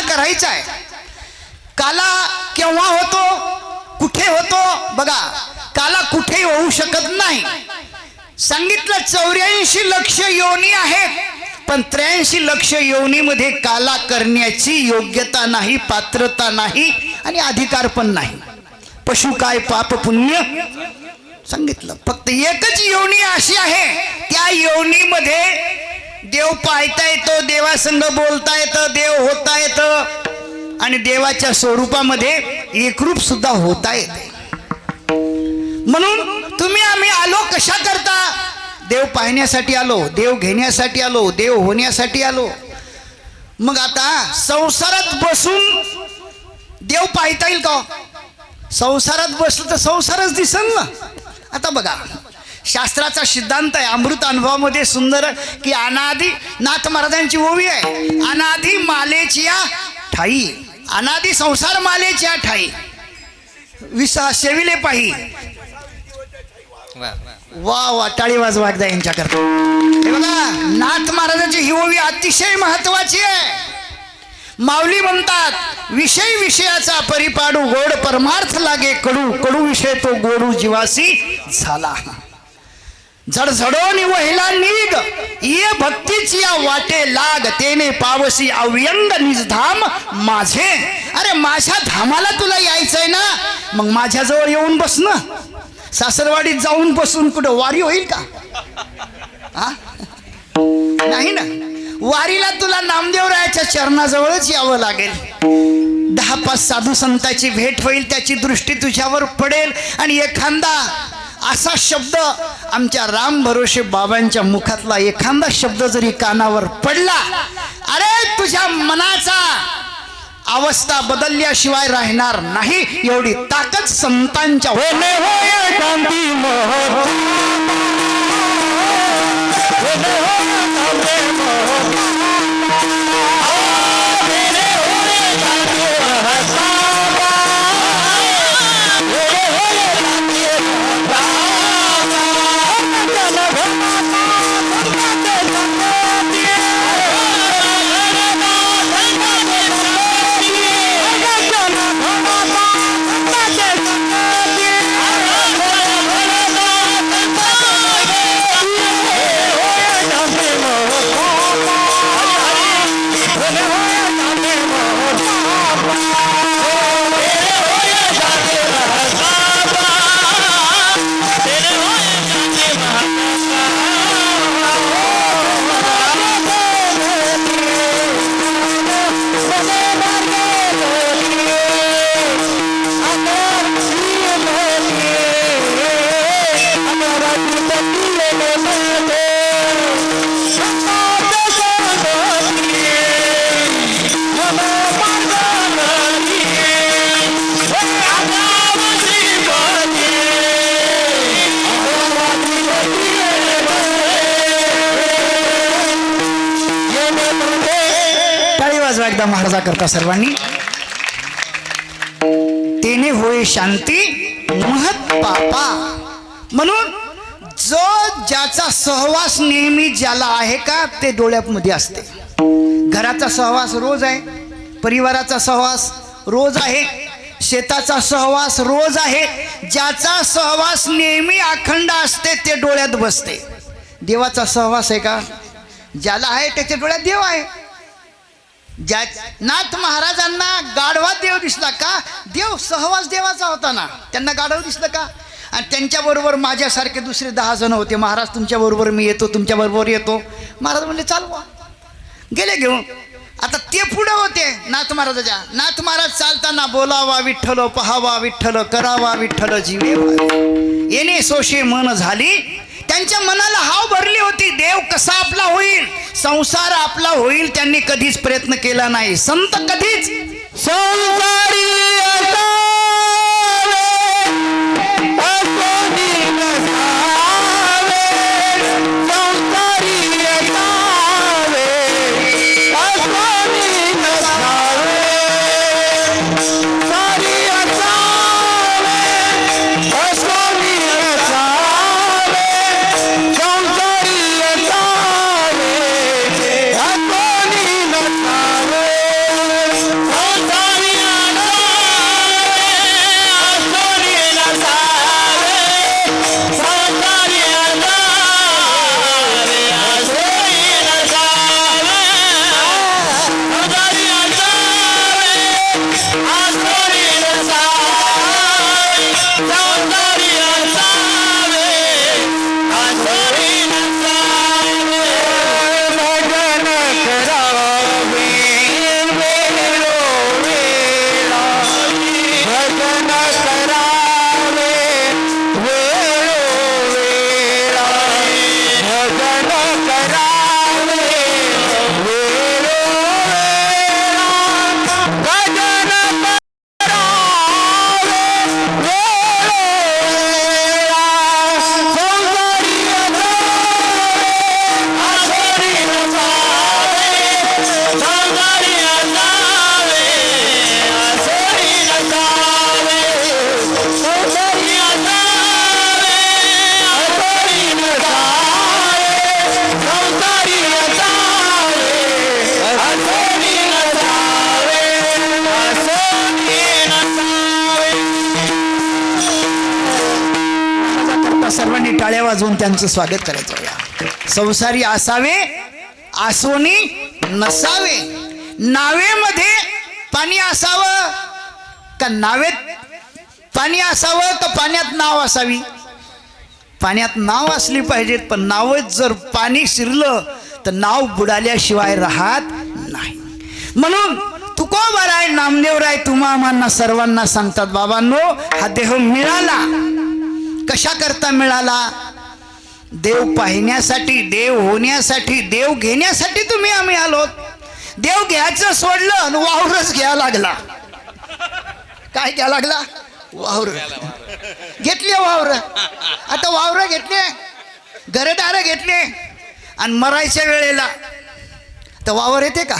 करायचा आहे। काला केव्हा होतो, कुठे होतो बघा, काला कुठेही होऊ शकत नाही। सांगितलं 84 लक्ष योनी आहेत, पण 83 लक्ष योनीमध्ये काला करण्याची योग्यता नाही, पात्रता नाही आणि अधिकार पण नाही। पशु काय पाप पुण्य सांगितलं, फक्त एकच योनी अशी आहे, त्या योनीमध्ये देव पाहता येतो, देवासंग बोलता येतं, देव होता येतं आणि देवाच्या स्वरूपामध्ये एकरूप सुद्धा होता येते। म्हणून तुम्ही आम्ही आलो कशा करता? देव पाहण्यासाठी आलो, देव घेण्यासाठी आलो, देव होण्यासाठी आलो। मग आता संसारात बसून देव पाहता येईल का? संसारात बसलं तर संसारच दिसेल ना। आता बघा, शास्त्राचा सिद्धांत आहे अमृत अनुभवामध्ये सुंदर की अनादि नाथ महाराजांची ओवी आहे, अनादि मालेच्या ठाई, अनादि संसार मालेच्या ठाई विसा सेविले पाही। वा वा, टाळी वाजवा एकदा यांच्याकरता। हे बघा, नाथ महाराजांची ही ओवी अतिशय महत्वाची आहे। माऊली म्हणतात, विषय विषयाचा परिपाडू, गोड परमार्थ लागे कडू, कडू विषय तो गोडू जीवासी झाला। झडझडोनी वहिला निग, ये भक्तीची या वाटे लाग, तेने पावसी अव्यंग निजधाम माझे। अरे माझ्या धामाला तुला यायचंय ना, मग माझ्याजवळ येऊन बस ना। सासरवाडीत जाऊन बसून कुठं वारी होईल का? हा नाही ना। वारीला तुला नामदेवरायाच्या चरणाजवळच यावं लागेल। 10-5 साधू संतांची भेट होईल, त्याची दृष्टी तुझ्यावर पडेल आणि एखादा असा शब्द आमच्या राम भरोसे बाबांच्या मुखातला एखादा शब्द जरी कानावर पडला, अरे तुझ्या मनाचा अवस्था बदलल्याशिवाय राहणार नाही, एवढी ताकद संतांच्या होणे होय गांधी एकदा महाराजा करता सर्वांनी। तेने होय शांती महत पापा, म्हणून जो ज्याचा सहवास नेहमी ज्याला आहे का ते डोळ्यामध्ये असते। घराचा सहवास रोज आहे, परिवाराचा सहवास रोज आहे, शेताचा सहवास रोज आहे। ज्याचा सहवास नेहमी अखंड असते ते डोळ्यात बसते। देवाचा सहवास आहे का? ज्याला आहे त्याच्या डोळ्यात देव आहे। ज्या नाथ महाराजांना गाढवा देव दिसला का? देव सहवास देवाचा होता ना, त्यांना गाढव दिसलं का? आणि त्यांच्याबरोबर माझ्यासारखे दुसरे 10 जण होते। महाराज तुमच्याबरोबर मी येतो, तुमच्याबरोबर येतो। महाराज म्हणले चालवा, गेले घेऊन। आता ते पुढे होते नाथ महाराजाच्या। नाथ महाराज चालताना बोलावा विठ्ठल, पहावा विठ्ठल, करावा विठ्ठल, जीवे येणे सोशे मन झाली। त्यांच्या मनाला हाव भरली होती, देव कसा आपला होईल, संसार आपला होईल, त्यांनी कधीच प्रयत्न केला नाही। संत कधीच संसारी जोराने टाळ्या वाजवून त्यांचं स्वागत करायचं. संसारी असावे आसोनी नसावे. नावेमध्ये पाणी असावं का नावेत पाणी असावं का पाण्यात नाव असावी. पाण्यात नाव असली पाहिजेत, पण नावच जर पाणी शिरलं तर नाव बुडाल्याशिवाय राहत नाही. म्हणून तुकोबाराय नामदेवराय तुम्हा आम्हाला सर्वांना सांगतात, बाबांनो हा देह मिळाला कशा करता मिळाला. देव पाहण्यासाठी, देव होण्यासाठी, देव घेण्यासाठी तुम्ही आम्ही आलो. देव घ्यायचं सोडलं आणि वावरच घ्यायला लागला. काय घ्यायला लागला. वावर घेतले. वावर आता वावर घेतले, घरदार घेतले आणि मरायच्या वेळेला तर वावर येते का.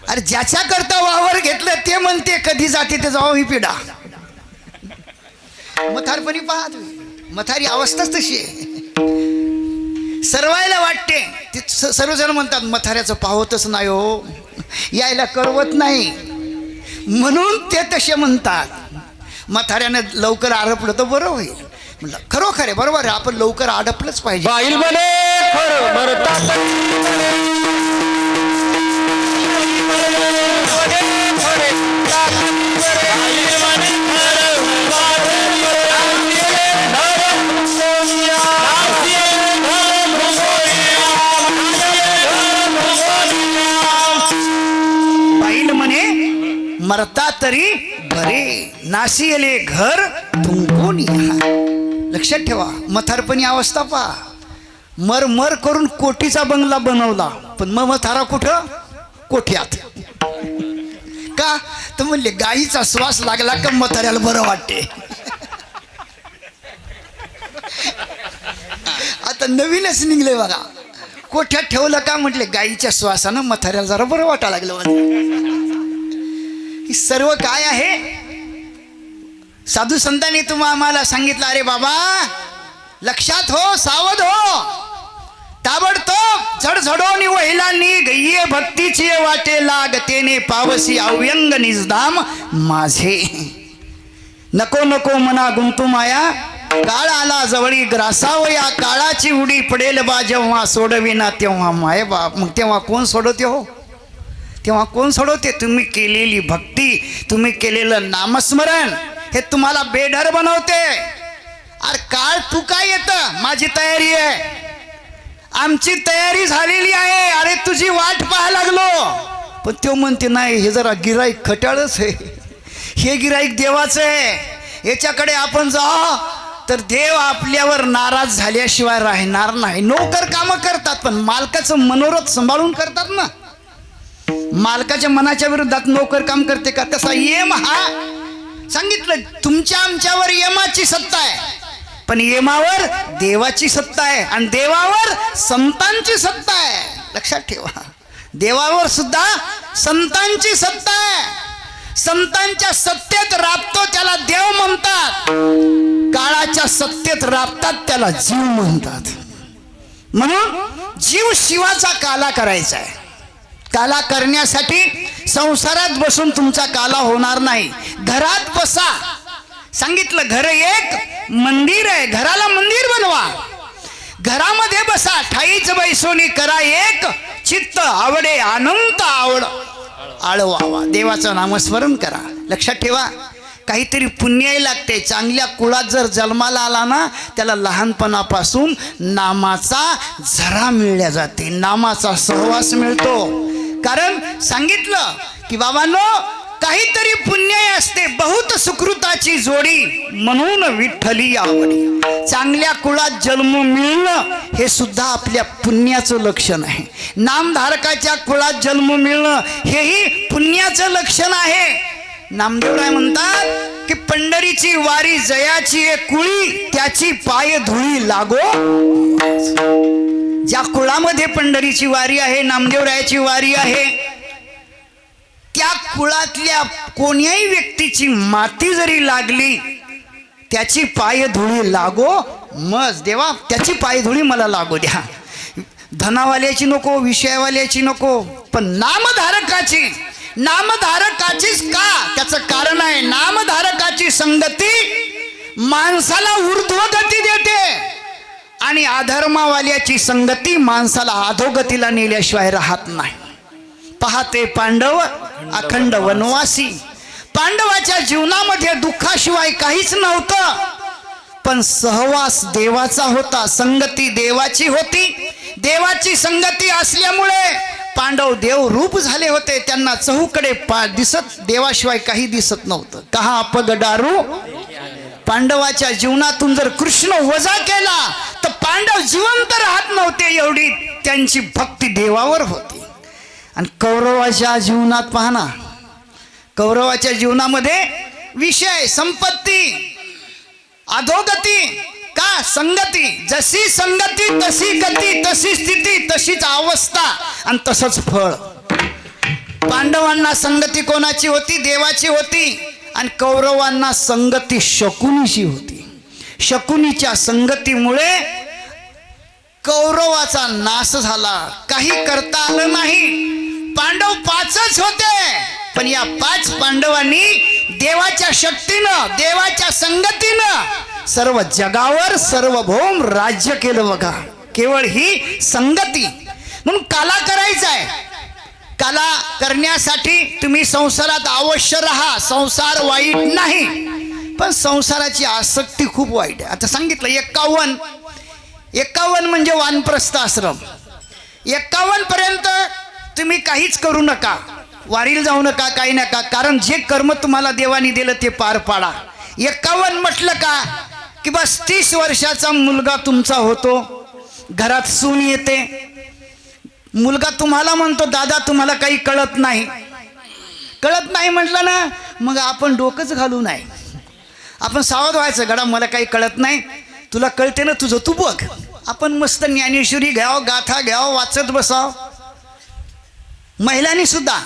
अरे ज्याच्या करता वावर घेतलं ते म्हणते कधी जाते ते जाऊ ही पिढा. मथारपणी पाहत मथारी अवस्थाच तशी आहे. सर्वायला वाटते ते सर्वजण म्हणतात म्हाताऱ्याचं पाहतच नाही हो, यायला करवत नाही, म्हणून ते तसे म्हणतात. म्हाताऱ्यानं लवकर आडपलं तर बरं होईल. म्हणलं खरोखर आहे, बरोबर आहे, आपण लवकर आडपलंच पाहिजे. मरता तरी बरे, नासियले घर तुमकोनी. लक्षात ठेवा, मथारपणी अवस्था पहा. मर मर करून कोटीचा बंगला बनवला, पण मग मथारा कुठं. कोठ्यात. का तर म्हणले गाईचा श्वास लागला का मथाऱ्याला बरं वाटते. आता नवीनच निघले बघा. कोठ्यात ठेवलं का म्हटले गाईच्या श्वासानं मथाऱ्याला जरा बरं वाटायला लागलं. सर्व काय आहे. साधू संतांनी तुम्हा आम्हाला सांगितलं, अरे बाबा लक्षात हो, सावध हो. ताबडतोब झडझडोनी वहिलांनी गय्ये भक्तीची वाटे लागतेने पावसी अव्यंग निजधाम माझे. नको नको मना गुंतू माया, काळ आला जवळी ग्रासावया. काळाची उडी पडेल बा जेव्हा सोडविना तेव्हा माय बाप. मग तेव्हा कोण सोडवते हो, तेव्हा कोण सोडवते. तुम्ही केलेली भक्ती, तुम्ही केलेलं नामस्मरण हे तुम्हाला बेडर बनवते. अरे काळ तू काय येतं, माझी तयारी आहे, आमची तयारी झालेली आहे. अरे तुझी वाट पाहायला लागलो. पण तो म्हणते नाही, हे जरा गिराईक खटाळच आहे, हे गिराईक देवाचं आहे, याच्याकडे आपण जा तर देव आपल्यावर नाराज झाल्याशिवाय राहणार नाही. नोकर कामं करतात पण मालकाचं मनोरथ सांभाळून करतात ना. मालकाच्या मनाच्या विरोधात नोकर काम करते का. तसा यम हा सांगितलं, तुमच्या आमच्यावर यमाची सत्ता आहे, पण यमावर देवाची सत्ता आहे आणि देवावर संतांची सत्ता आहे. लक्षात ठेवा, देवावर सुद्धा संतांची सत्ता आहे. संतांच्या सत्तेत राबतो त्याला देव म्हणतात, काळाच्या सत्तेत राबतात त्याला जीव म्हणतात. म्हणून जीव शिवाचा काला करायचा आहे. काला करण्यासाठी संसारात बसून तुमचा काला होणार नाही. घरात बसा. सांगितलं घर एक मंदिर आहे, घराला मंदिर बनवा. घरामध्ये बसा, ठाईच बैसोनी करा एक चित्त आवडे अनंत आवड आळवावा. देवाचं नामस्मरण करा. लक्षात ठेवा, काहीतरी पुण्याही लागते. चांगल्या कुळात जर जन्माला आला ना, त्याला लहानपणापासून नामाचा झरा मिळल्या जाते, नामाचा सहवास मिळतो. कारण सांगितलं की बाबांनो, काहीतरी पुण्य असते, बहुत सुकृताची जोडी म्हणून विठ्ठली आवडी. चांगल्या कुळात जन्म मिळणं हे सुद्धा आपल्या पुण्याचं लक्षण आहे. नामधारकाच्या कुळात जन्म मिळणं हेही पुण्याचं लक्षण आहे. नामदेवराय म्हणतात की पंढरीची वारी जयाची कुळी, त्याची पाय धुळी लागो. ज्या कुळामध्ये पंढरीची वारी आहे, नामदेवरायाची वारी आहे, त्या कुळातल्या कोण्याही व्यक्तीची माती जरी लागली, त्याची पाय धुळी लागो. मज देवा, त्याची पाय धुळी मला लागू द्या. धनावाल्याची नको, विषयावाल्याची नको, पण नामधारकाची. नामधारकाचीच का, त्याचं कारण आहे नामधारकाची संगती माणसाला ऊर्ध्वगती देते आणि अधर्मावाल्याची संगती माणसाला अधोगतीला नेल्याशिवाय राहत नाही. पाहते पांडव अखंड वनवासी. पांडवाच्या जीवनामध्ये दुःखाशिवाय काहीच नव्हतं, पण सहवास देवाचा होता, संगती देवाची होती. देवाची संगती असल्यामुळे पांडव देव रूप झाले होते. त्यांना चहूकडे दिसत देवाशिवाय काही दिसत नव्हतं. कहा अपगडारू. पांडवाच्या जीवनातून जर कृष्ण वजा केला तर पांडव जिवंत राहत नव्हते, एवढी त्यांची भक्ती देवावर होती. आणि कौरवाच्या जीवनात पहा ना, कौरवाच्या जीवनामध्ये विषय संपत्ती अधोगती का संगती. जशी संगती तशी गती, तशी स्थिती तशीच अवस्था आणि तसंच फळ. पांडवांना संगती कोणाची होती? देवाची होती. आणि कौरवांना संगती शकुनीची होती. शकुनीच्या संगतीमुळे कौरवाचा नाश झाला, काही करता आलं नाही. पांडव 5च होते, पण या 5 पांडवांनी देवाच्या शक्तीनं, देवाच्या संगतीनं सर्व जगावर सार्वभौम राज्य केलं. बघा, केवळ ही संगती. म्हणून काला करायचा आहे. काला करण्यासाठी तुम्ही संसारात अवश्य राहा. संसार वाईट नाही, पण संसाराची आसक्ती खूप वाईट आहे. आता सांगितलं 51 म्हणजे वानप्रस्थ आश्रम. 51 पर्यंत तुम्ही काहीच करू नका, वारीला जाऊ नका, काही नका, कारण जे कर्म तुम्हाला देवानी दिलं ते पार पाडा. 51 म्हटलं का की बस 30 वर्षाचा मुलगा तुमचा होतो, घरात सून येते, मुलगा तुम्हाला म्हणतो दादा तुम्हाला काही कळत नाही. कळत नाही म्हटलं ना, मग आपण डोकंच घालू नाही. आपण सावध व्हायचं, गडा मला काही कळत नाही, तुला कळते ना तुझं तू बघ. आपण मस्त ज्ञानेश्वरी घ्याव, गाथा घ्याव, वाचत बसाव. महिलांनी सुद्धा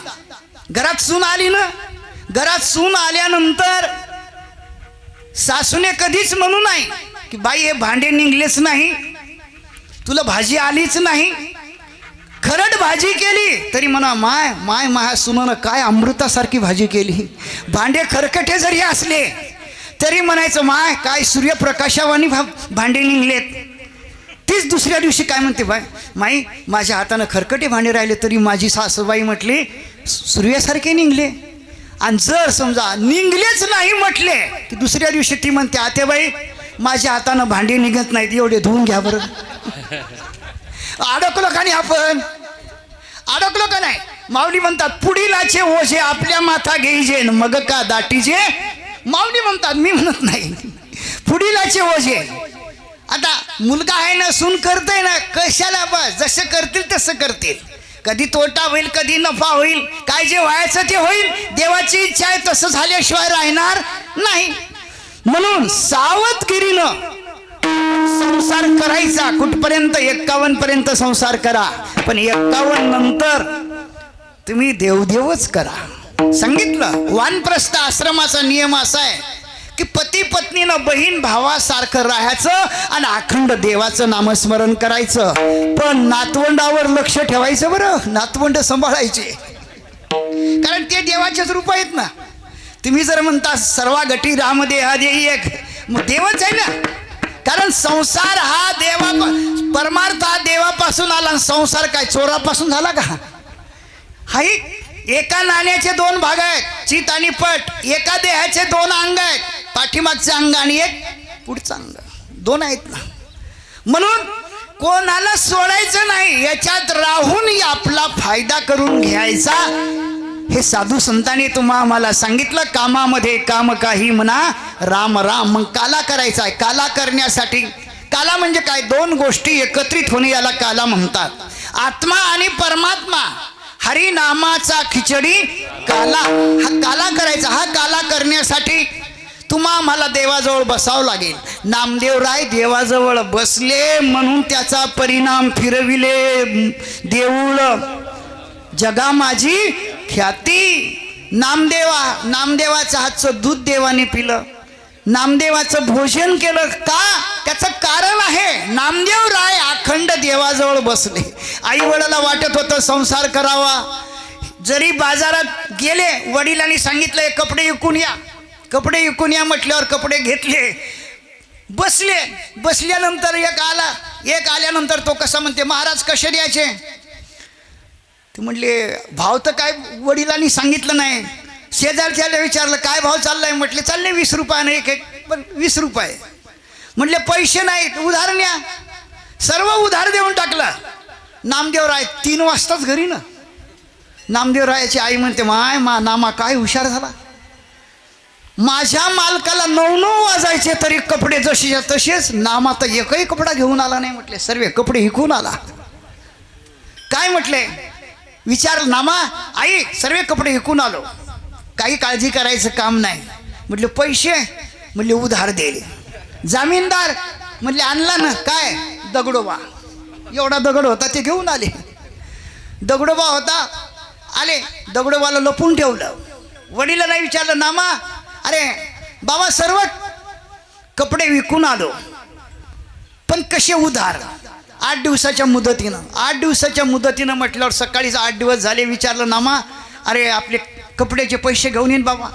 घरात सून आली ना, घरात सून आल्यानंतर सासूने कधीच म्हणू नाही की बाई हे भांडे निघलेच नाही, तुला भाजी आलीच नाही. खरड भाजी केली तरी म्हणा माय माय माया सुनानं काय अमृतासारखी भाजी केली. भांडे खरकटे जरी असले तरी म्हणायचं माय काय सूर्यप्रकाशावानी भांडे निघलेत. तीच दुसऱ्या दिवशी काय म्हणते बाय माई माझ्या हातानं खरकटे भांडे राहिले तरी माझी सासूबाई म्हटली सूर्यासारखे निघले. आणि जर समजा निघलेच नाही म्हटले की दुसऱ्या दिवशी ती म्हणते आतेबाई माझ्या हातानं भांडे निघत नाहीत, एवढे धुवून घ्या बरं. अडकलो का नाही आपण? अडकलो का नाही? माऊली म्हणतात पुढीलाचे ओझे आपल्या माथा घेईजे मग का दाटीजे. माऊली म्हणतात, मी म्हणत नाही. पुढीलाचे ओझे. आता मुलगा आहे ना, सून करतोय ना, कशाला बस जसं करतील तसं करतील. कधी तोटा होईल, कधी नफा होईल, काय जे व्हायचं ते होईल. देवाची इच्छा आहे तसं झाल्याशिवाय राहणार नाही. म्हणून सावधगिरीनं संसार करायचा. कुठपर्यंत? 51 पर्यंत संसार करा, पण 51 नंतर तुम्ही देवदेवच करा. सांगितलं वानप्रस्थ आश्रमाचा नियम असा आहे की पती पत्नीनं बहीण भावासारखं राहायचं आणि अखंड देवाचं नामस्मरण करायचं. पण नातवंडावर लक्ष ठेवायचं बरं, नातवंड सांभाळायचे, कारण ते देवाचेच रूप आहेत ना. तुम्ही जर म्हणता सर्वा गटी रामदेहादेही एक, मग देवच आहे ना. कारण संसार हा परमार्थ हा देवापासून आला. संसार काय चोरापासून झाला का? हाई एका नाण्याचे 2 भाग आहेत, चित आणि पट. एका देहाचे 2 अंग आहेत, पाठीमागचं अंग आणि एक पुढचं अंग, 2 आहेत ना. म्हणून कोणाला सोडायचं नाही, याच्यात राहून आपला फायदा करून घ्यायचा. हे साधू संतांनी आम्हाला सांगितलं. कामामध्ये काम काही म्हणा राम राम. मग काला करायचा आहे. काला करण्यासाठी काला म्हणजे काय? 2 गोष्टी एकत्रित होणे याला काला म्हणतात. आत्मा आणि परमात्मा, हरिनामाचा खिचडी काला. हा काला करायचा. हा काला करण्यासाठी आम्हाला देवाजवळ बसावं लागेल. नामदेवराय देवाजवळ बसले म्हणून त्याचा परिणाम फिरविले देऊळ जगा माझी ख्याती. नामदेवाचं हातचं दूध देवाने पिलं, नामदेवाचं भोजन केलं. का? त्याचं कारण आहे नामदेवराय अखंड देवाजवळ बसले. आई वडिलाला वाटत होतं संसार करावा. जरी बाजारात गेले, वडिलांनी सांगितलं कपडे विकून या, कपडे विकून या म्हटल्यावर कपडे घेतले. बसल्यानंतर एक आल्यानंतर तो कसा म्हणते, महाराज कसे द्यायचे? ते म्हणले भाव तर काय वडिलांनी सांगितलं नाही. शेजारच्याला विचारलं काय भाव चाललाय? म्हटले चालले 20 रुपयाने एक, पण 20 रुपये. म्हटले पैसे नाहीत, उधार न्या. सर्व उधार देऊन टाकला. नामदेवराय 3 वाजताच घरी ना. नामदेवरायाची आई म्हणते नामा काय हुशार झाला, माझ्या मालकाला 9 वाजायचे तरी कपडे जशीच्या तसेच, नामा तर एकही कपडा घेऊन आला नाही. म्हटले सर्व कपडे हिकून आला. काय म्हटले विचारलं, नामा आई सर्व कपडे हिकून आलो, काही काळजी करायचं काम नाही. म्हटले पैसे? म्हटले उधार दिले. जामीनदार? म्हटले आणला ना. काय? दगडोबा. एवढा दगड होता ते घेऊन आले. दगडोबा होता, आले. दगडोबाला लपून ठेवलं. वडिलांना विचारलं, नामा अरे बाबा सर्व कपडे विकून आलो, पण कसे उधार? 8 दिवसाच्या मुदतीनं. 8 दिवसाच्या मुदतीनं म्हटल्यावर सकाळीच 8 दिवस झाले. विचारलं, नामा अरे आपले कपड्याचे पैसे घेऊन येईन बाबा.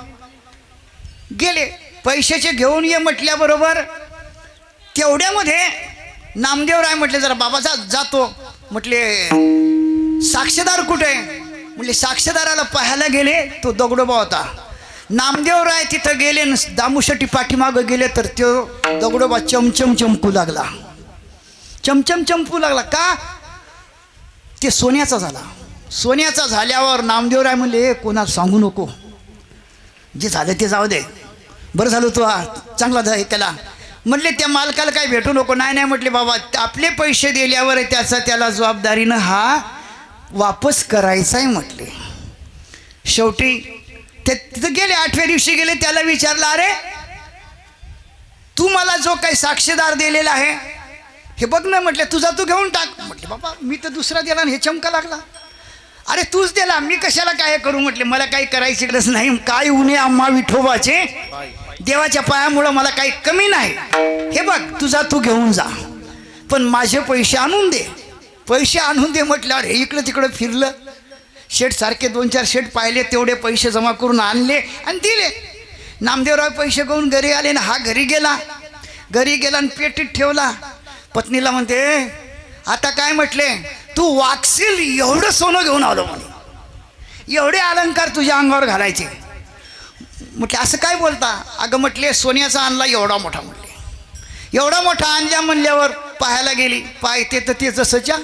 गेले. पैशाचे घेऊन ये म्हटल्याबरोबर तेवढ्यामध्ये नामदेवराय म्हटले जरा बाबा जातो. म्हटले साक्षीदार कुठे? म्हटले साक्षीदाराला पाहायला गेले. तो दगडोबा होता. नामदेवराय तिथं गेले, दामुशेटी पाठीमागं गेले तर तो दगडोबा चमचम चमकू लागला. चमचम चमकू लागला का? ते सोन्याचा झाला. सोन्याचा झाल्यावर नामदेवराय म्हणले कोणाला सांगू नको, जे झालं ते जाऊ दे. बरं झालं तो चांगला त्याला. म्हटले त्या मालकाला काही भेटू नको. नाही म्हटले बाबा आपले पैसे दिल्यावर त्याला जबाबदारीनं हा वापस करायचा आहे म्हटले. शेवटी ते तिथं गेले. 8व्या दिवशी गेले. त्याला विचारलं, अरे तू मला जो काही साक्षीदार दिलेला आहे हे बघ ना. म्हटले तुझा तू घेऊन टाक. म्हटले बाबा मी तर दुसरा दिला आणि हे चमका लागला. अरे तूच दिला, मी कशाला काय करू? म्हटले मला काही करायची गरज नाही. काय उणे आम्हा विठोबाचे, देवाच्या पायामुळं मला काही कमी नाही. हे बघ तुझा तू घेऊन जा, पण माझे पैसे आणून दे. पैसे आणून दे म्हटल्यावर हे इकडं तिकडं फिरलं. शेठ सारखे 2-4 शेठ पाहिले, तेवढे पैसे जमा करून आणले आणि दिले. नामदेवराव पैसे घेऊन घरी आले ना. हा घरी गेला आणि पेटीत ठेवला. पत्नीला म्हणते आता काय? म्हटले तू वागशील एवढं सोनं घेऊन आलो म्हणे, एवढे अलंकार तुझ्या अंगावर घालायचे. म्हटले असं काय बोलता? अगं म्हटले सोन्याचा आणला एवढा मोठा. म्हटले एवढा मोठा आणल्या म्हणल्यावर पाहायला गेली. पाहते तर ते जसंच्या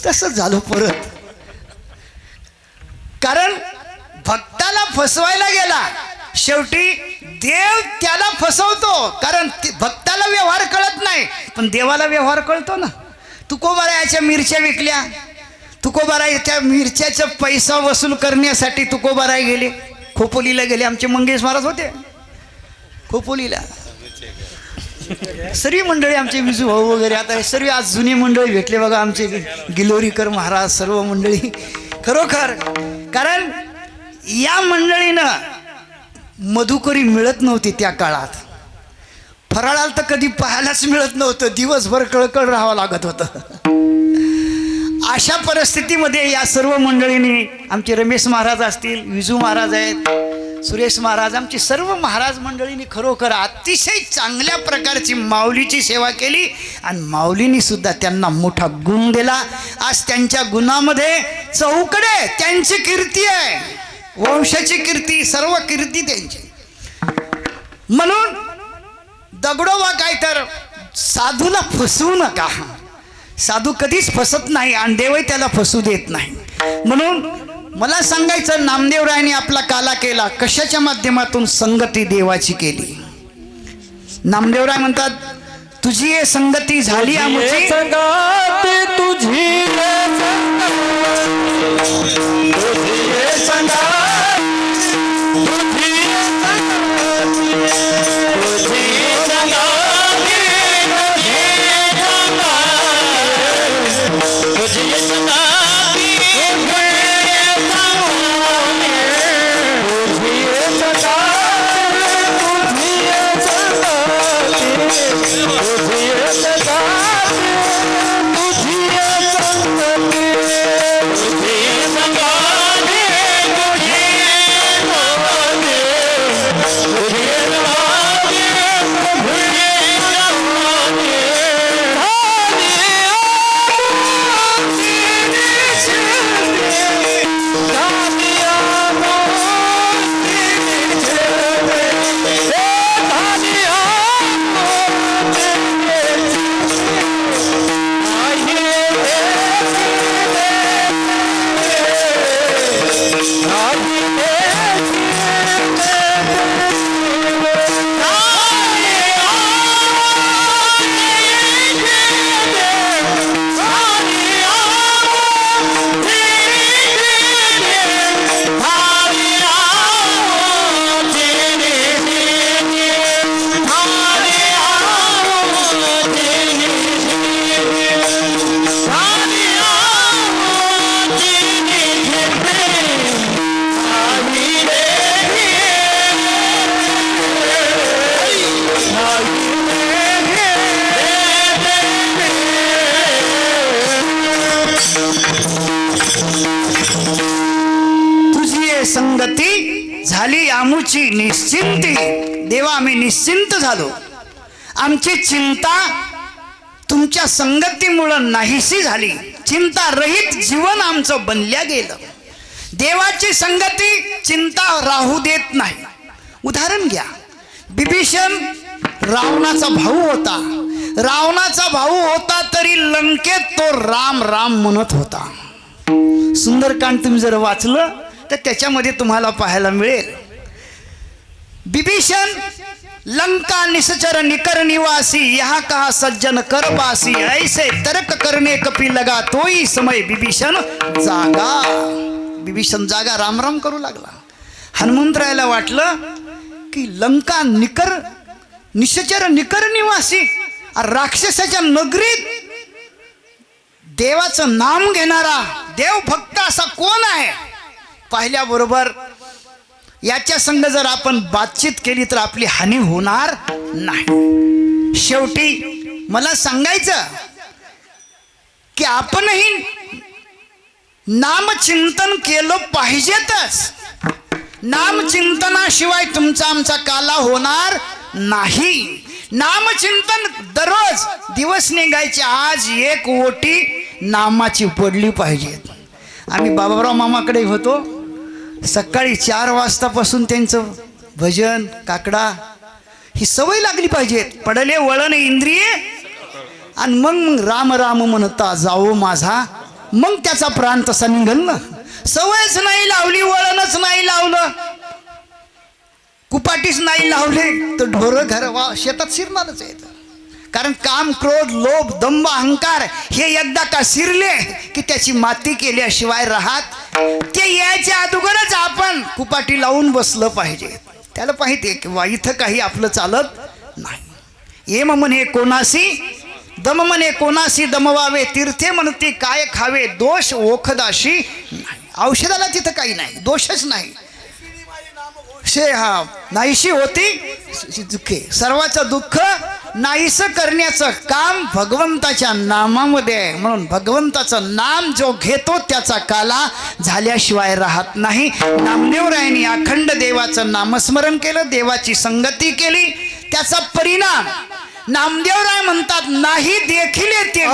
तसंच झालं परत. कारण भक्ताला फसवायला गेला, शेवटी देव त्याला फसवतो. कारण भक्ताला व्यवहार कळत नाही, पण देवाला व्यवहार कळतो ना. तुकोबारायाच्या मिरच्या विकल्या. तुकोबारायाच्या मिरच्याचा पैसा वसूल करण्यासाठी तुकोबाराय गेले, खोपोलीला गेले. आमचे मंगेश महाराज होते खोपोलीला. सर्व मंडळी आमचे विजू भाऊ वगैरे, आता सर्व आज जुनी मंडळी भेटले बघा. आमचे गिलोरीकर महाराज, सर्व मंडळी खरोखर. कारण या मंडळीनं मधुकरी मिळत नव्हती त्या काळात. फराळाला तर कधी पाहायलाच मिळत नव्हतं. दिवसभर कळकळ राहावं लागत होतं. अशा परिस्थितीमध्ये या सर्व मंडळींनी, आमचे रमेश महाराज असतील, विजू महाराज आहेत, सुरेश महाराज, आमची सर्व महाराज मंडळींनी खरोखर अतिशय चांगल्या प्रकारची माऊलीची सेवा केली. आणि माऊलींनी सुद्धा त्यांना मोठा गुण दिला. आज त्यांच्या गुणामध्ये चौकडे त्यांची कीर्ती आहे, वंशाची कीर्ती, सर्व कीर्ती त्यांची. म्हणून दगडोबा काय तर साधूला फसवू नका. साधू कधीच फसत नाही आणि देवही त्याला फसू देत नाही. म्हणून मला सांगायचं, नामदेवरायांनी आपला काला केला कशाच्या माध्यमातून? संगती देवाची केली. नामदेवराय म्हणतात तुझी ये संगती झाली आमची, संगती तुझी तुझे संगती झाली आमुची निश्चिंती. देवा आम्ही निश्चिंत झालो. आमची चिंता तुमच्या संगतीमुळं नाहीशी झाली. चिंता रहित जीवन आमचं बनल्या गेलं. देवाची संगती चिंता राहू देत नाही. उदाहरण घ्या, बिभीषण रावणाचा भाऊ होता. रावणाचा भाऊ होता तरी लंकेत तो राम राम म्हणत होता. सुंदरकांड तुम्ही जर वाचलं तर त्याच्यामध्ये तुम्हाला पाहायला मिळेल. बिभीषण लंका निश्चर निकर निवासी, यहाँ कहा सज्जन कर बासी, ऐसे तर्क करने कपी लगा, तोही समय बिभीषण जागा. बिभीषण जागा राम राम करू लागला. हनुमंतरायाला वाटलं की लंका निश्चर निकर निवासी, राक्षसाच्या नगरीत देवाचं नाम घेणारा देव भक्त असा कोण आहे. पाहिल्याबरोबर याच्या संग जर आपण बातचीत केली तर आपली हानी होणार नाही. शेवटी मला सांगायचं की आपणही नामचिंतन केलं पाहिजेतच. नामचिंतनाशिवाय तुमचा आमचा काला होणार नाही. नामचिंतन दररोज दिवस निघायचे, आज एक ओटी नामाची पडली पाहिजेत. आम्ही बाबाराव मामाकडे होतो. सकाळी 4 वाजतापासून त्यांचं भजन काकडा ही सवय लागली पाहिजे. पडले वळण इंद्रिये आणि मग राम राम म्हणता जाओ माझा, मग त्याचा प्राण तसा निघल ना. सवयच नाही लावली, वळणच नाही लावलं, कुपाटीच नाही लावले तर ढोरं घर शेतात शिरणारच आहेत. कारण काम, क्रोध, लोभ, दंभ, अहंकार हे एकदा का शिरले की त्याची माती केल्याशिवाय राहत ते यायच्या अगोदरच आपण कुपाटी लावून बसलं पाहिजे. त्याला पाहिजे की वा इथं काही आपलं चालत नाही. एम म्हणे कोणासी, दम म्हणे कोणासी दमवावे, तीर्थे म्हणते काय खावे, दोष ओखदाशी नाही. औषधाला तिथं काही नाही, दोषच नाही. नाहीशी होती दुःखे. सर्वाचं दुःख नाहीस करण्याचं काम भगवंताच्या नामामध्ये आहे. म्हणून भगवंताचं नाम जो घेतो त्याचा काला झाल्याशिवाय राहत नाही. नामदेवरायांनी अखंड देवाचं नामस्मरण केलं, देवाची संगती केली, त्याचा परिणाम नामदेवराय म्हणतात नाही देखील येते.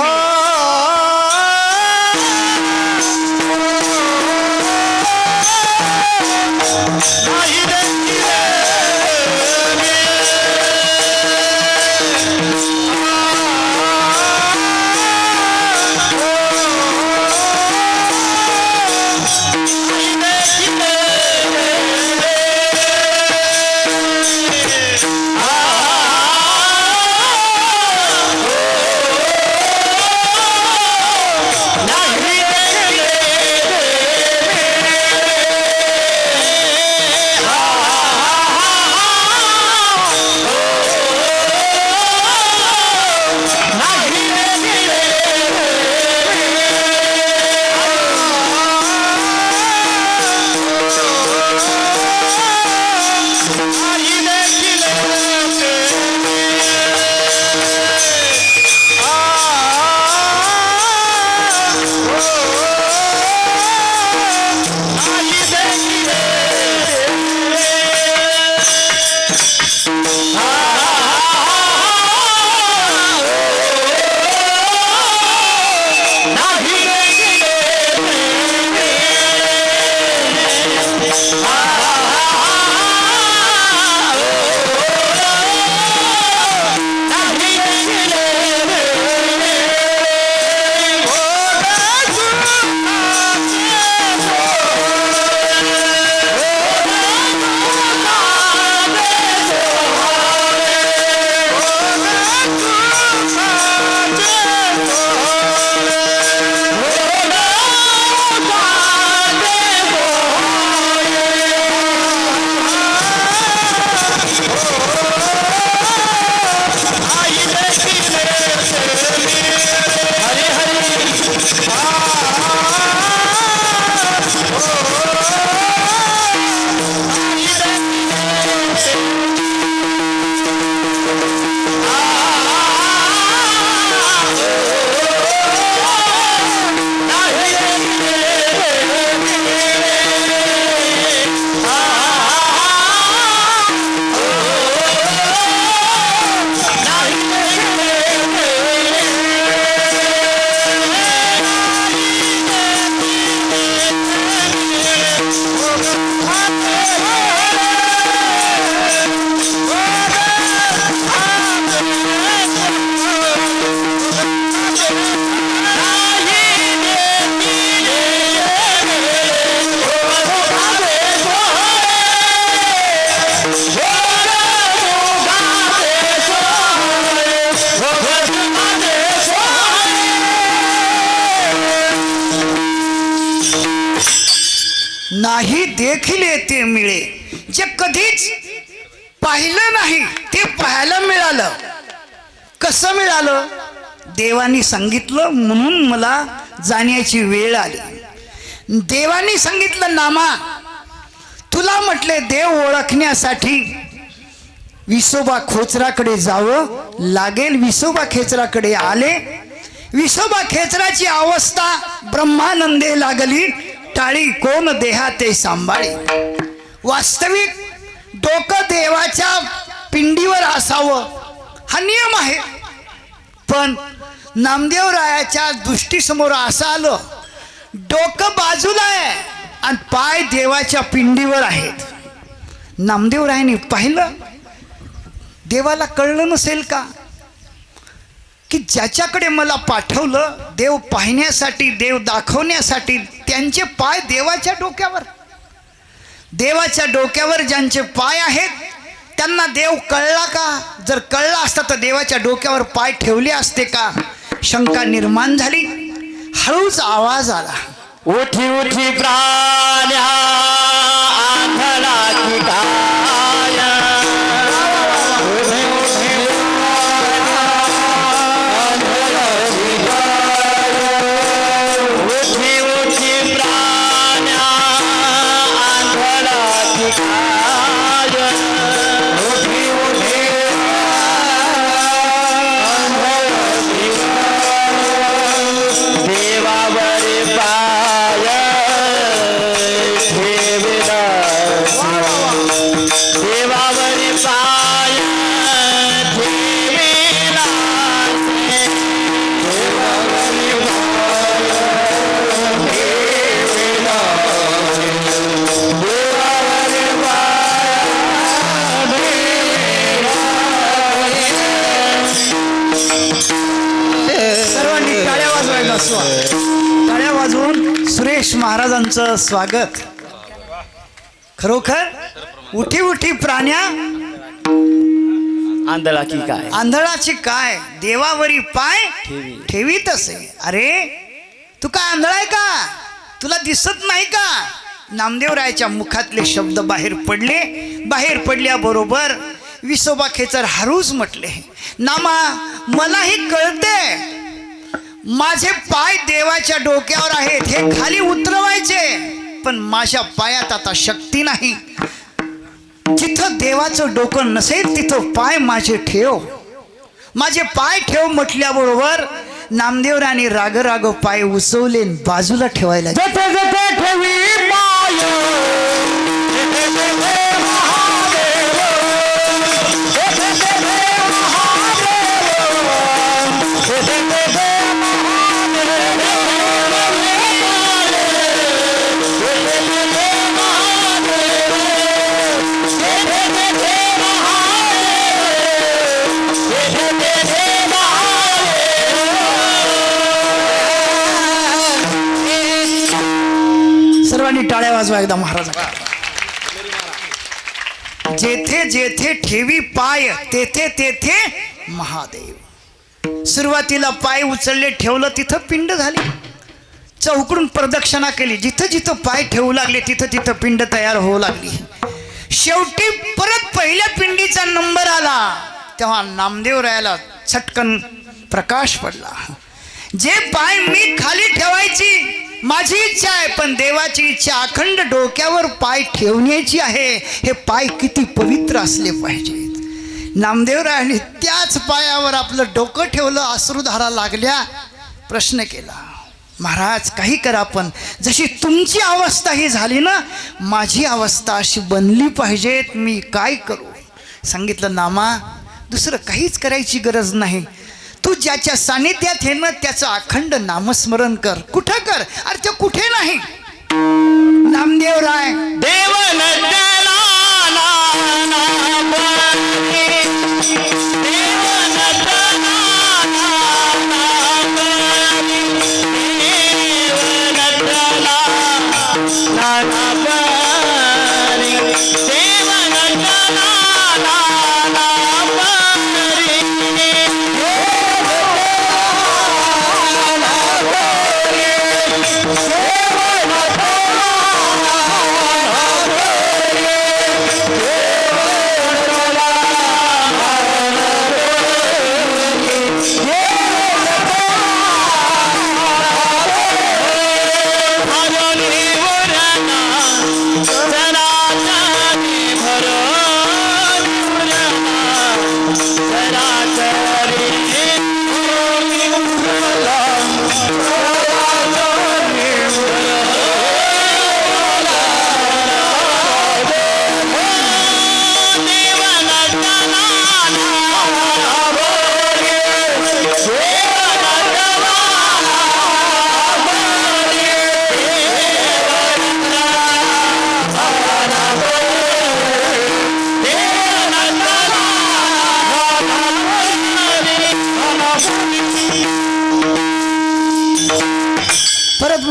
नाही देखील येते मिळे. जे कधीच पाहिलं नाही ते पाहायला मिळालं. कसं मिळालं? देवानी सांगितलं म्हणून मला जाण्याची वेळ आली. देवानी सांगितलं नामा तुला म्हटले देव ओळखण्यासाठी विसोबा खोचराकडे जावं लागेल. विसोबा खेचराकडे आले. विसोबा खेचराची अवस्था ब्रह्मानंदे लागली. टाळी कोण देहा ते सांभाळे. वास्तविक डोकं देवाच्या पिंडीवर असावं हा नियम आहे. पण नामदेवरायाच्या दृष्टीसमोर असं आलं डोकं बाजूला आहे आणि पाय देवाच्या पिंडीवर आहेत. नामदेवरायाने पाहिलं. देवाला कळलं नसेल का की ज्याच्याकडे मला पाठवलं देव पाहण्यासाठी देव दाखवण्यासाठी त्यांचे पाय देवाच्या डोक्यावर. देवाच्या डोक्यावर ज्यांचे पाय आहेत त्यांना देव कळला का? जर कळला असता तर देवाच्या डोक्यावर पाय ठेवले असते का? शंका निर्माण झाली. हळूच आवाज आला. उठी उठी प्राण्या आंधळाची काया. उठी उठी उठी उठी प्राण्या आंधळाची काया. उठी उठी देवावरी पाय ठेविला. देवावरी पाय ठेविला. देवावरी पाय ठेविला. देवावरी सर्वांनी टाळ्या वाजवायला असवा. टाळ्या वाजवून सुरेश महाराजांचं स्वागत. खरोखर उठी उठी प्राण्या आंधळाची काय. आंधळाची काय देवावरी पाय ठेवीत असे. अरे तू काय आंधळा आहे का? तुला दिसत नाही का? नामदेवरायाच्या मुखातले शब्द बाहेर पडले. बाहेर पडल्याबरोबर विसोबा खेचर हळूच म्हटले नामा मलाही कळते माझे पाय देवाच्या डोक्यावर आहेत हे खाली उतरवायचे पण माझ्या पायात आता शक्ती नाही. जिथं देवाचं डोकं नसेल तिथं पाय माझे ठेव. माझे पाय ठेव म्हटल्याबरोबर नामदेवराने राग राग पाय उसवले बाजूला ठेवायला. जते जते ठेवी पाय जते जते महादेव. जते जते महादेव. जते जते महादेव. जते जते महादेव. जते जते महादेव. जते जते महादेव. सर्वांनी टाळ्या वाजवा एकदा महाराज. जेथे जेथे ठेवी पाय तेथे तेथे महादेव. सुरुवातीला पाय उचलले ठेवलं तिथं पिंड झाली. चौकडून प्रदक्षिणा केली. जिथं जिथं पाय ठेवू लागले तिथं तिथं पिंड तयार होऊ लागली. शेवटी परत पहिल्या पिंडीचा नंबर आला तेव्हा नामदेवरायाला चटकन प्रकाश पडला. जे पाय मी खाली ठेवायची माझी इच्छा आहे पण देवाची इच्छा अखंड डोक्यावर पाय ठेवण्याची आहे. हे पाय किती पवित्र असले पाहिजेत. नामदेवरायाने त्याच पायावर आपलं डोकं ठेवलं. अश्रुधारा लागल्या. प्रश्न केला महाराज काही करा पण जशी तुमची अवस्था ही झाली ना माझी अवस्था अशी बनली पाहिजेत. मी काय करू? सांगितलं नामा दुसरं काहीच करायची गरज नाही. तू ज्याच्या सानिध्यात हे ना त्याचं अखंड नामस्मरण कर. कुठं कर? अरे ते कुठे नाही. नामदेवराय देवन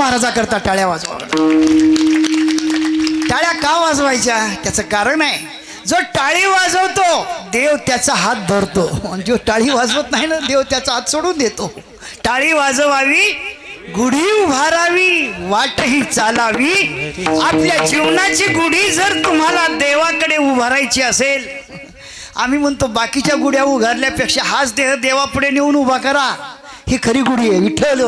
महाराजाकरता टाळ्या वाजवा. टाळ्या का वाजवायच्या त्याचं कारण आहे, जो टाळी वाजवतो देव त्याचा हात धरतो, आणि जो टाळी वाजवत नाही ना देव त्याचा हात सोडून देतो. टाळी वाजवावी, गुढी उभारावी, वाटही चालावी. आपल्या जीवनाची गुढी जर तुम्हाला देवाकडे उभारायची असेल, आम्ही म्हणतो बाकीच्या गुढ्या उभारल्यापेक्षा हाच देह देवापुढे नेऊन उभा करा, ही खरी गुढी आहे. विठ्ठल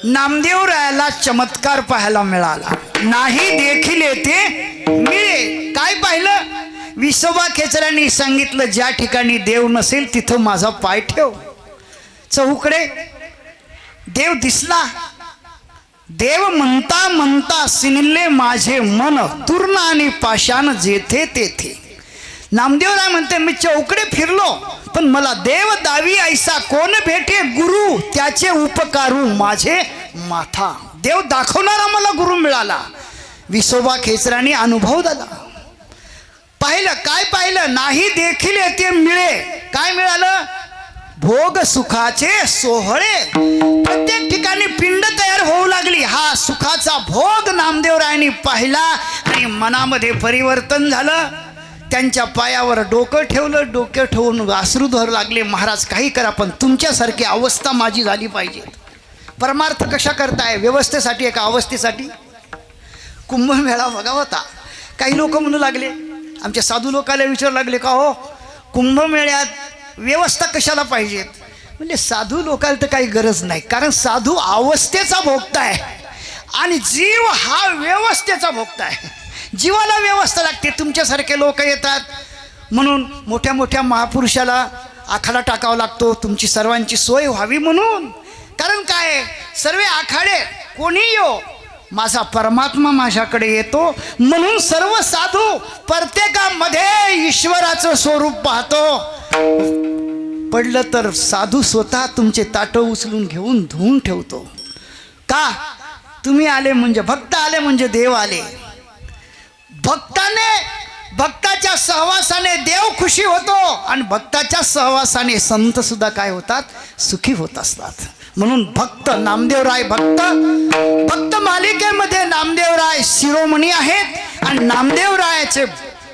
नामदेवरायाला चमत्कार पाहायला मिळाला, नाही देखील येते मिळे. काय पाहिलं? विसोबा खेचरांनी सांगितलं, ज्या ठिकाणी देव नसेल तिथं माझा पाय ठेव. चहूकडे देव दिसला. देव म्हणता म्हणता सिनले माझे मन, तूर्ण आणि पाषाण जेथे तेथे. नामदेवराय म्हणते, मी चौकडे फिरलो पण मला देव दावी ऐसा कोण भेटे गुरु, त्याचे उपकारू माझे माथा. देव दाखवणारा मला गुरु मिळाला. विसोबा खेचरांनी अनुभव दिला. पाहिलं काय पाहिलं? नाही देखील येते मिळे. काय मिळालं? भोग सुखाचे सोहळे. प्रत्येक ठिकाणी पिंड तयार होऊ लागली. हा सुखाचा भोग नामदेवरायांनी पाहिला आणि मनामध्ये परिवर्तन झालं. त्यांच्या पायावर डोकं ठेवलं, डोकं ठेवून अश्रू धरू लागले. महाराज काही करा पण तुमच्यासारखी अवस्था माझी झाली पाहिजे. परमार्थ कशा करताय? व्यवस्थेसाठी एका अवस्थेसाठी? कुंभमेळा बघा होता. काही लोक म्हणू लागले, आमच्या साधू लोकाला विचारू लागले, का हो कुंभमेळ्यात व्यवस्था कशाला पाहिजेत? म्हणजे साधू लोकाला तर काही गरज नाही, कारण साधू अवस्थेचा भोगता आहे आणि जीव हा व्यवस्थेचा भोगता आहे. जीवाला व्यवस्था लागते. तुमच्यासारखे लोक येतात म्हणून मोठ्या मोठ्या महापुरुषाला आखाडा टाकावा लागतो, तुमची सर्वांची सोय व्हावी म्हणून. कारण काय, सर्व आखाडे कोणी येऊ, माझा परमात्मा माझ्याकडे येतो म्हणून सर्व साधू प्रत्येकामध्ये ईश्वराचं स्वरूप पाहतो. पडलं तर साधू स्वतः तुमचे ताटं उचलून घेऊन धुवून ठेवतो. का? तुम्ही आले म्हणजे, भक्त आले म्हणजे देव आले. भक्ताच्या सहवासाने देव खुशी होतो आणि भक्ताच्या सहवासाने संत सुद्धा काय होतात? सुखी होत असतात. म्हणून भक्त नामदेवराय, भक्त मालिकेमध्ये नामदेवराय शिरोमणी आहेत आणि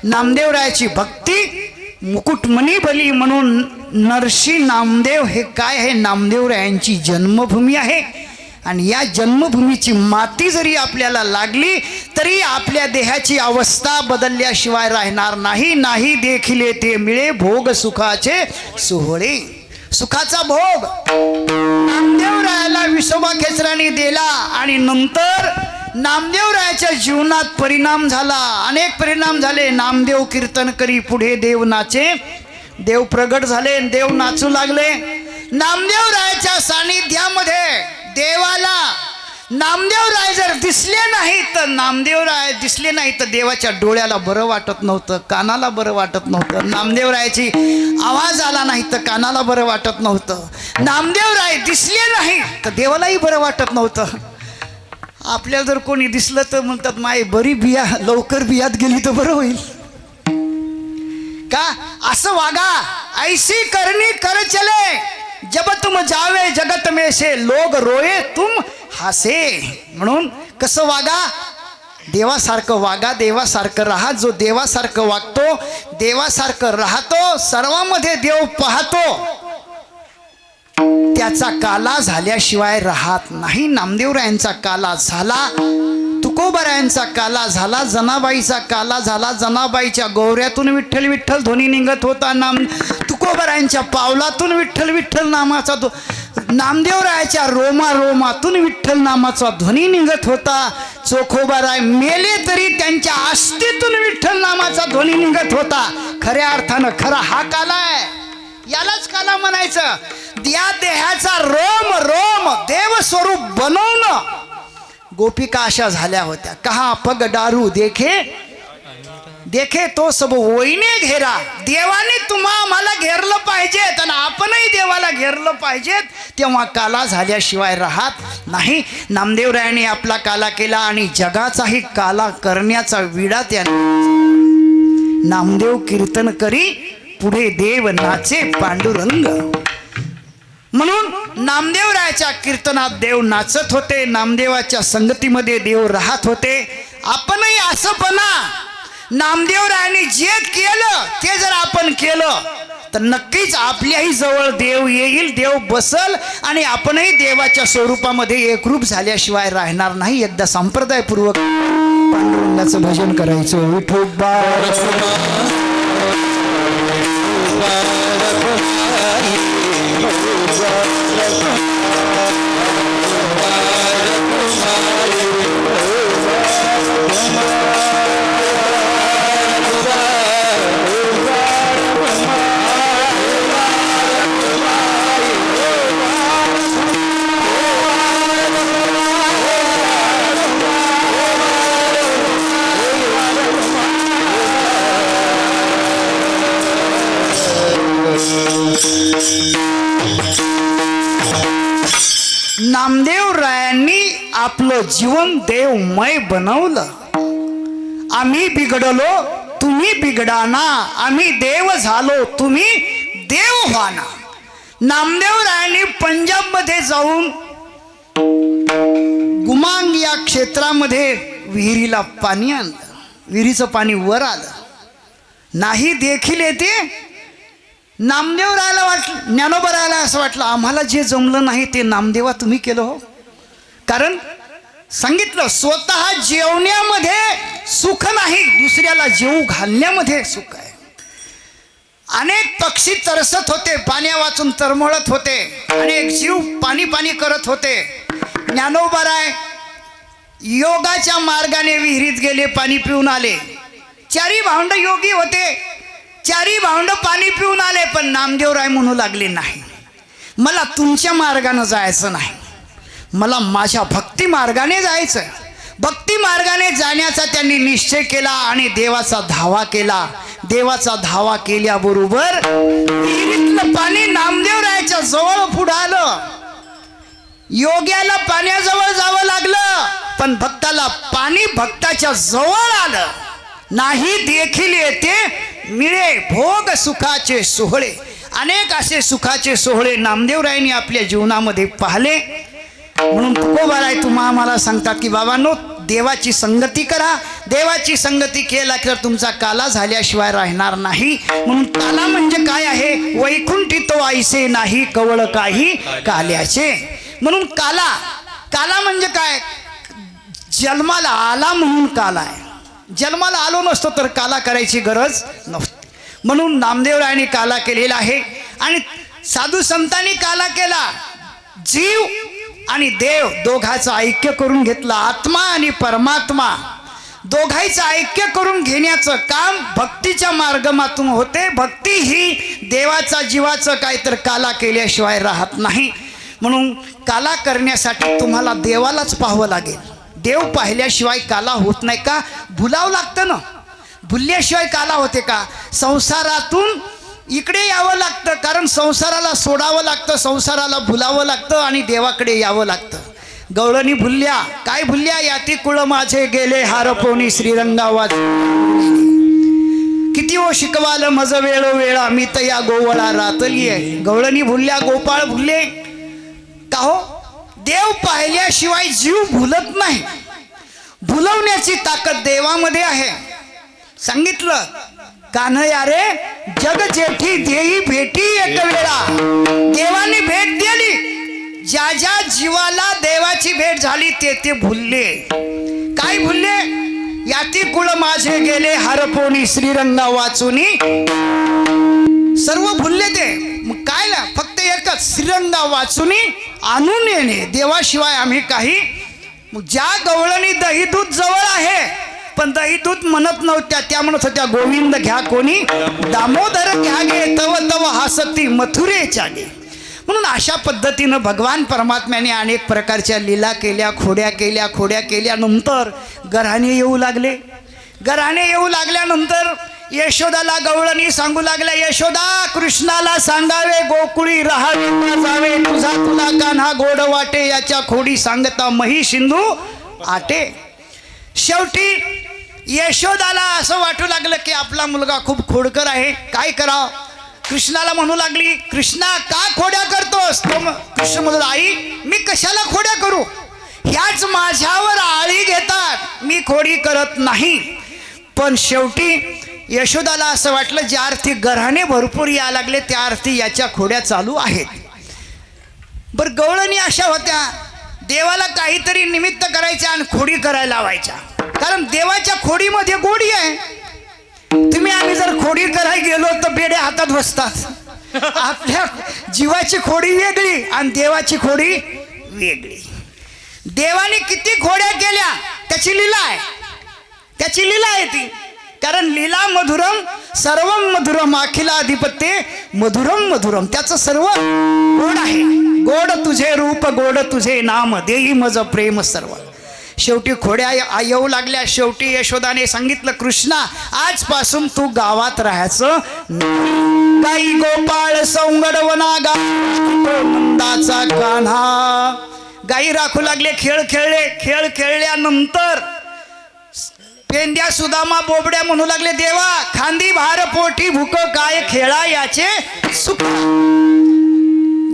नामदेवरायाची भक्ती मुकुटमणी बली. म्हणून नरसी नामदेव हे काय आहे? नामदेवरायांची जन्मभूमी आहे. आणि या जन्मभूमीची माती जरी आपल्याला लागली तरी आपल्या देहाची अवस्था बदलल्याशिवाय राहणार नाही. नाही देखील ते मिळे भोग सुखाचे सोहळे. सुखाचा भोग नामदेवरायाला विसोबा खेचरांनी दिला आणि नंतर नामदेवरायाच्या जीवनात परिणाम झाला, अनेक परिणाम झाले. नामदेव कीर्तन करी पुढे देव नाचे. देव प्रगट झाले, देव नाचू लागले. नामदेवरायाच्या सानिध्यामध्ये देवाला नामदेवराय जर दिसले नाही तर देवाच्या डोळ्याला बरं वाटत नव्हतं, कानाला बरं वाटत नव्हतं. नामदेवरायाची आवाज आला नाही तर कानाला बरं वाटत नव्हतं. नामदेवराय दिसले नाही तर देवालाही बरं वाटत नव्हतं. आपल्याला जर कोणी दिसलं तर म्हणतात, माय बरी बिया लवकर बियात गेली तर बरं होईल. का? असं वागा. ऐसी करनी कर चले, जब तुम जावे जगत में से लोग रोए तुम हसे. म्हणून कसं वागा? देवासारखं वागा, देवासारखं राहा. जो देवासारखं वागतो, देवासारखं राहतो, सर्वांमध्ये देव पाहतो, त्याचा काला झाल्याशिवाय राहत नाही. नामदेवरायांचा काला झाला, तुकोबरायांचा काला झाला, जनाबाईचा काला झाला. जनाबाईच्या गौऱ्यातून विठ्ठल विठ्ठल ध्वनी निघत होता. तुकोबरायांच्या पावलातून विठ्ठल विठ्ठल नामाचा नामदेवरायाच्या रोमातून विठ्ठल नामाचा ध्वनी निघत होता. चोखोबाराय मेले तरी त्यांच्या अस्थितून विठ्ठल नामाचा ध्वनी निघत होता. खऱ्या अर्थानं खरा हा काला आहे, यालाच काला म्हणायचं. या देहाचा रोम रोम देव स्वरूप बनवणं. गोपिका अशा झाल्या होत्या. कहा पग डारू देखे देखे तो सब वैने घेरा. देवाने आम्हाला घेरलं पाहिजेत आणि आपणही देवाला घेरलं पाहिजेत, तेव्हा काला झाल्याशिवाय राहत नाही. नामदेवरायांनी आपला काला केला आणि जगाचाही काला करण्याचा विडा त्याने. नामदेव कीर्तन करी पुढे देव नाचे पांडुरंग. म्हणून नामदेवरायाच्या कीर्तनात देव नाचत होते, नामदेवाच्या संगतीमध्ये देव राहत होते. आपणही असं बना. नामदेवरायांनी जे केलं ते जर आपण केलं तर नक्कीच आपल्याही जवळ देव येईल, देव बसल आणि आपणही देवाच्या स्वरूपामध्ये एकरूप झाल्याशिवाय राहणार नाही. एकदा संप्रदायपूर्वक पांडुरंगाचं भजन करायचं. विठोबा नामदेवरायांनी आपलं जीवन देवमय बनवलं. आम्ही बिघडलो तुम्ही बिघडाना, आम्ही देव झालो तुम्ही देव व्हाना. नामदेवरायांनी पंजाबमध्ये जाऊन गुमांग या क्षेत्रामध्ये विहिरीला पाणी आणलं. विहिरीचं पाणी वर आलं नाही देखील येते. नामदेवरायाला वाटलं, ज्ञानोबरायाला असं वाटलं आम्हाला जे जमलं नाही ते नामदेवा तुम्ही केलं हो. कारण सांगितलं स्वतः जेवण्यामध्ये सुख नाही, दुसऱ्याला जेवू घालण्यामध्ये सुख आहे. अनेक पक्षी तरसत होते, पाण्या वाचून तरमळत होते, अनेक जीव पाणी पाणी करत होते. ज्ञानोबराय योगाच्या मार्गाने विहिरीत गेले, पाणी पिऊन आले. चारी भावंड योगी होते, चारी भावंड पाणी पिऊन आले. पण नामदेवराय म्हणू लागले नाही, मला तुमच्या मार्गाने जायचं नाही, मला माझ्या भक्ती मार्गाने जायचं. भक्ती मार्गाने जाण्याचा त्यांनी निश्चय केला आणि देवाचा धावा केला. देवाचा धावा केल्याबरोबर विहिरीतलं पाणी नामदेवरायाच्या जवळ पुढं आलं. योग्याला पाण्याजवळ जावं लागलं, पण भक्ताला पाणी भक्ताच्या जवळ आलं. नाही देखील येते मिळे भोग सुखाचे सोहळे. अनेक असे सुखाचे सोहळे नामदेवरायांनी आपल्या जीवनामध्ये पाहिले. म्हणून तुकोबाराय तुम्हा आम्हाला सांगतात की बाबांनो, देवाची संगती करा. देवाची संगती केला तर तुमचा काला झाल्याशिवाय राहणार नाही. म्हणून काला म्हणजे काय आहे? वैकुंठी तो ऐसे नाही कवळ काही काल्याचे. म्हणून काला, काला म्हणजे काय? जन्माला आला म्हणून काला आहे. जन्माला आलो नसतो तर काला करायची गरज नसते. म्हणून नामदेवरायांनी काला केलेला आहे आणि साधू संतांनी काला केला. जीव आणि देव दोघांचं ऐक्य करून घेतलं. आत्मा आणि परमात्मा दोघांचं ऐक्य करून घेण्याचं काम भक्तीच्या मार्गातून होते. भक्ती ही देवाचा जीवाचं काय तर काला केल्याशिवाय राहत नाही. म्हणून काला करण्यासाठी तुम्हाला देवालाच पाहावं लागेल. देव पाहिल्याशिवाय काला होत नाही. का? भुलावं लागतं ना. भुलल्याशिवाय काला होते का? संसारातून इकडे यावं लागतं, कारण संसाराला सोडावं लागतं, संसाराला भुलावं लागतं आणि देवाकडे यावं लागतं. गवळणी भुलल्या, काय भुलल्या? याती कुळ माझे गेले हारपोनी श्रीरंगावाज. किती ओ शिकवाल मज वेळोवेळा मी तर या गोवळा रातली आहे. गवळणी भुलल्या, गोपाळ भुलले. का हो? देव पाहिल्याशिवाय जीव भुलत नाही. भुलवण्याची ताकद देवामध्ये आहे. सांगितलं कान्हया रे जग जेठी देई भेटी एक वेळा. देवाने भेट दिली, ज्या ज्या जीवाला देवाची भेट झाली ते ते भुलले. काय भुलले? याती कुळ माझे गेले हरपोनी श्रीरंगा वाचुनी. सर्व भुलले ते. मग काय ना, फक्त एकच श्रीरंगा वाचुनी आणून येणे. देवाशिवाय आम्ही काही मग ज्या गवळणी दही दूध जवळ आहे पण दही दूध म्हणत नव्हत्या, त्या म्हणत होत्या गोविंद घ्या कोणी, दामोदर घ्या गे, तव तव हासती मथुरेच्या गे. म्हणून अशा पद्धतीनं भगवान परमात्म्याने अनेक प्रकारच्या लीला केल्या, खोड्या केल्यानंतर घराणे येऊ लागले. घराणे येऊ लागल्यानंतर यशोदाला गवळणी सांगू लागल्या, यशोदा कृष्णाला सांगावे गोकुळी राहावे ना जावे, तुझा तुला कान्हा गोड वाटे, याच्या खोडी सांगता मही सिंधू आटे. शेवटी यशोदाला असं वाटू लागलं की आपला मुलगा खूप खोडकर आहे, काय करावं. कृष्णाला म्हणू लागली, कृष्णा का खोड्या करतोस. तो कृष्ण म्हणतो, आई मी कशाला खोड्या करू, ह्याच माझ्यावर आळी घेतात, मी खोडी करत नाही. पण शेवटी यशोदाला असं वाटलं ज्या अर्थी घराणे भरपूर यायला लागले त्या अर्थी याच्या खोड्या चालू आहेत. बरं गवळणी अशा होत्या, देवाला काहीतरी निमित्त करायच्या आणि खोडी करायला लावायच्या, कारण देवाच्या खोडीमध्ये गोडी आहे. तुम्ही आम्ही जर खोडी करायला गेलो तर बेड्या हातात बसतात. आपल्या जीवाची खोडी वेगळी आणि देवाची खोडी वेगळी. देवाने किती खोड्या केल्या त्याची लीला आहे, त्याची लीला आहे ती. कारण लीला मधुरम सर्वम मधुरम अखिलाधिपत्ये मधुरम मधुरम, त्याचं सर्व गोड आहे. गोड तुझे रूप गोड तुझे नाम, देही मज प्रेम सर्व. शेवटी खोड्या येऊ लागल्या. शेवटी यशोदाने सांगितलं, कृष्णा आजपासून तू गावात राहायचं. गाई गोपाळ सौंगडवना गा नंदाचा कान्हा. गाई राखू लागले, खेळ खेळल्यानंतर पेंड्या सुदामा बोबड्या म्हणू लागले, देवा खांदी भार पोटी भूक काय खेळा याचे सुख.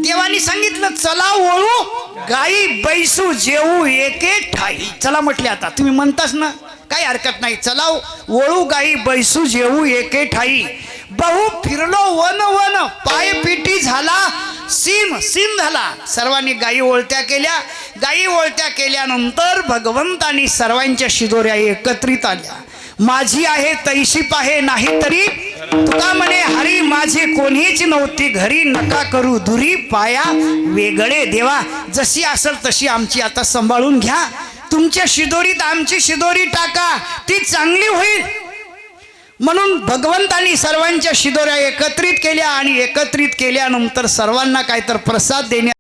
देवानी सांगितलं चला वळू गाई बैसू जेऊ एके ठाई. चला म्हटले, आता तुम्ही म्हणताच ना काही हरकत नाही, चला वळू गाई बैसू जेऊ एके ठाई. बहु फिरलो वन वन पाय पिटी झाला सीम झाला. सर्वांनी गायी ओळत्या केल्या. गायी ओळत्या केल्यानंतर भगवंतानी सर्वांच्या शिदोऱ्या एकत्रित आल्या. माझी आहे तैशी पाहे नाही तरी तुका म्हणे हरी माझी कोणीच नव्हती घरी, नका करू दुरी पाया वेगळे. देवा जशी असेल तशी आमची आता सांभाळून घ्या, तुमच्या शिदोरीत आमची शिदोरी टाका, ती चांगली होईल. म्हणून भगवंतानी सर्वांच्या शिदोऱ्या एकत्रित केल्या आणि एकत्रित केल्यानंतर सर्वांना काहीतरी प्रसाद देण्या